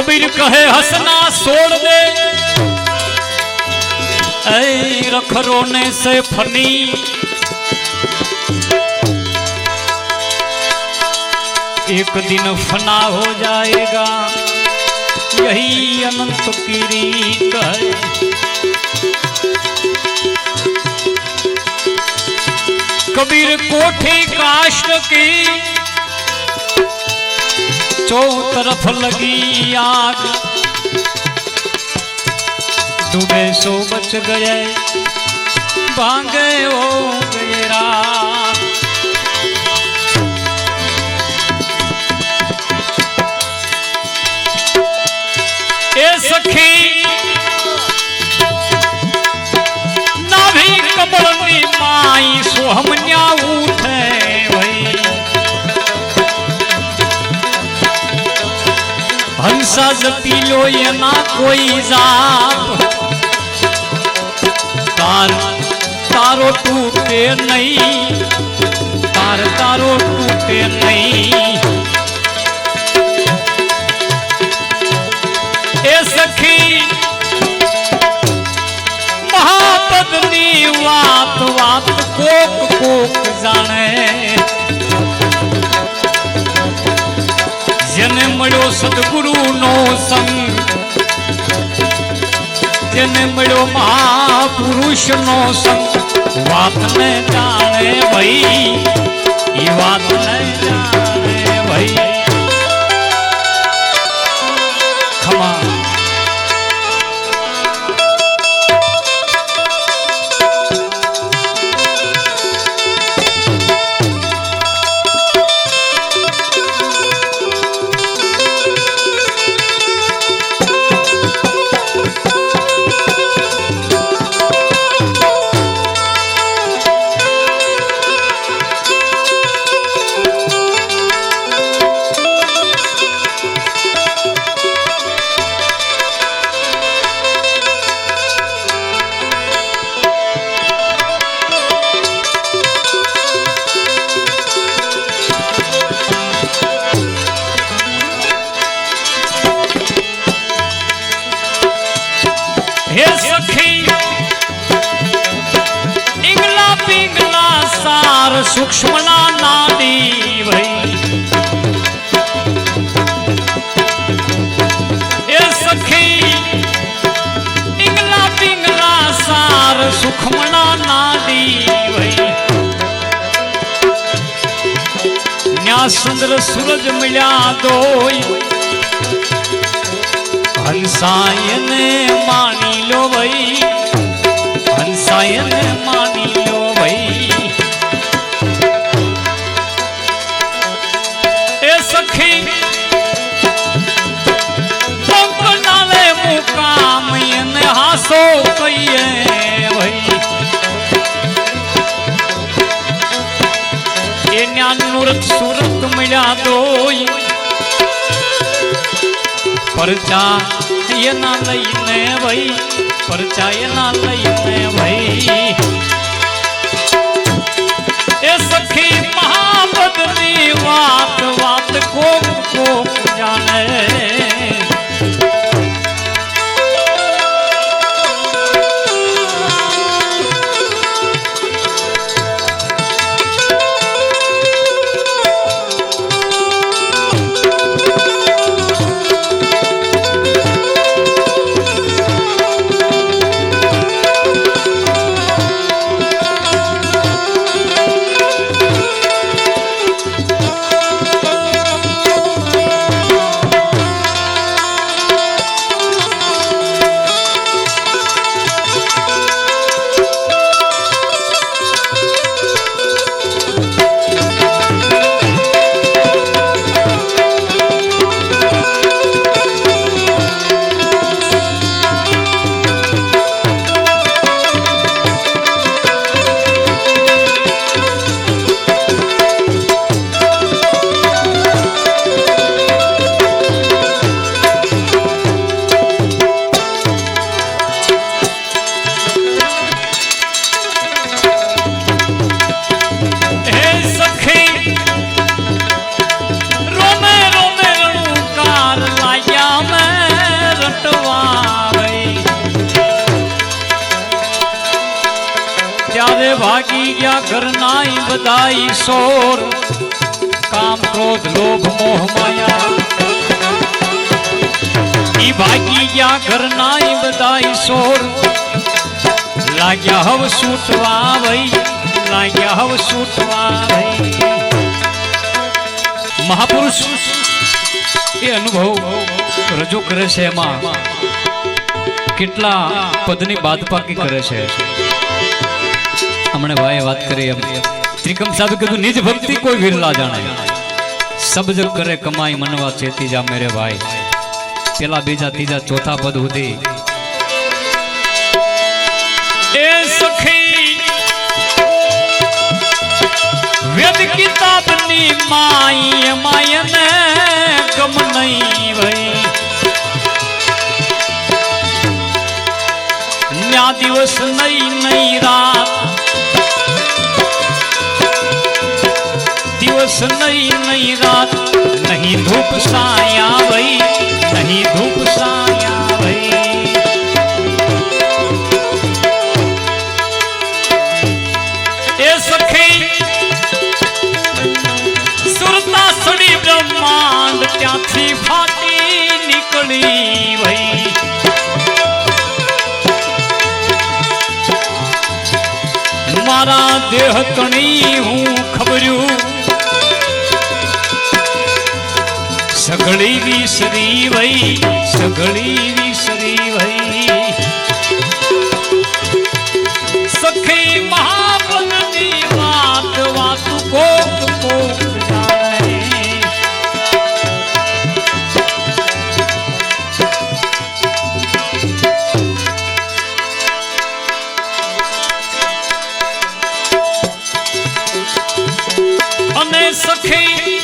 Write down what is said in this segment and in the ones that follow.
कबीर कहे हंसना छोड़ दे, ऐ रख रोने से फनी। एक दिन फना हो जाएगा, यही अनंत की रीत है। कबीर कोठी काष्ठ की चौं तरफ लगी आग, डूबे सो बच गए, भागे हो गए रात। ए सखी नाभि कमलनी माई सोहमन्या उठे भई, हंसा जपी लो ये ना कोई जाप, तार तारो टूटे नहीं, तार तारो टूटे नहीं। ए सखी महापदनी वात वात कोक कोक जाने, जने मळ्यो सद्गुरु नो संग, जने मळ्यो महापुरुष नो संग, वात ने जाने भई, ये वात ने जाने भई। खमा हे सखी इंगला पिंगला सार सूक्ष्मला नाडी भई। हे सखी इंगला पिंगला सार सूक्ष्मला नाडी भई। न्या सुंदर सूरज मिल्या दोई, हंसायन मानी लो भई, हंसायन मानी लो भई। ए सखी पंख नाले मुकाम इन हासो कहिए भई। ए न्यानूरत सूरत मिला दोई, परचा ये ना लईने भई, परचा ये ना लईने भई। ए सखी महाबदनी वात वात को जाने। भागी गया घर नाई बधाई शोर काम क्रोध लोभ मोह माया ई भागी गया घर नाई बधाई शोर लाग्या हव सूटवा भाई लाग्या हव सूटवा भाई महापुरुष ये अनुभव रजू करे छे एमां કેટલા પદની બાદબાકી કરે છે हमने भाई बात करी अब त्रिकम साहब कीधु निज भक्ति कोई विरला जाने सब जग करे कमाई मनवा चेती जा मेरे भाई पेला बीजा तीजा चौथा पद हुदी ए सखी वेद किताब नी माई मायने गम नहीं भाई न्या दिवस नई नई रात दिवस नई नई रात नहीं धूप साया भाई नहीं धूप साया भाई ए सखी सुरता सड़ी ब्रह्मांड क्या थी फाटी निकली भाई मारा देह तणी हूँ खबरू सगड़ी विसरी वही सगड़ी विसरी वही सखी महापद की बात बात को जाने अने सखी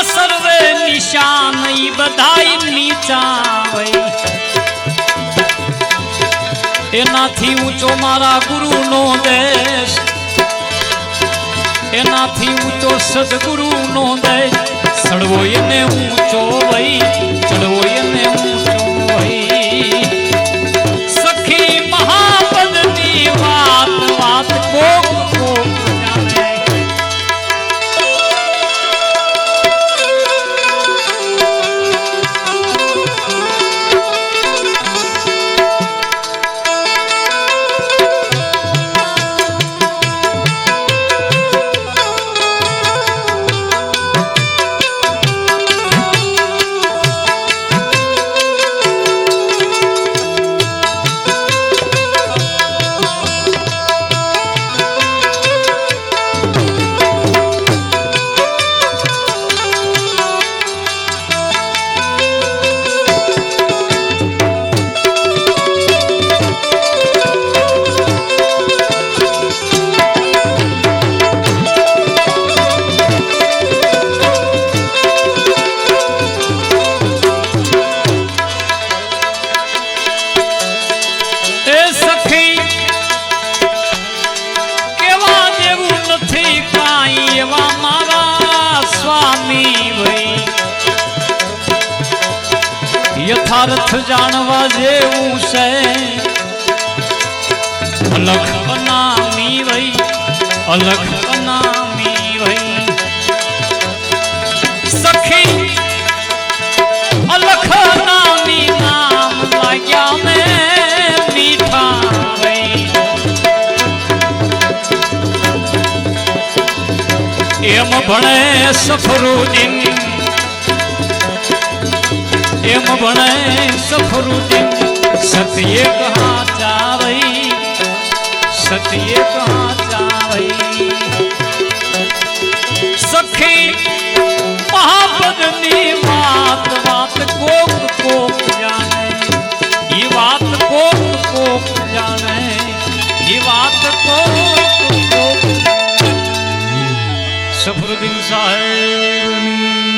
सर्वे निशान बधाई नीचा एनाथी ऊंचो मारा गुरु नो देश एनाथी ऊंचो सदगुरु नो देश चढ़वो एने ऊंचो वही चढ़वो एने ऊंचो वही सखी महापद नी बात बात कोक कोक जाने यथार्थ जानवा जेवू से अलख अनामी वही अलख अनामी वही सखी अलख अनामी नाम लाग्या में मीठा वही एम भणे सफरुद्दीन एम बने सफरुद्दीन सत्य कहा जावई सत्य कहा जावई सखी महापद नी बात बात कोक कोक जाने ये बात कोक कोक जाने ये बात कोक कोक सफरुद्दीन साहब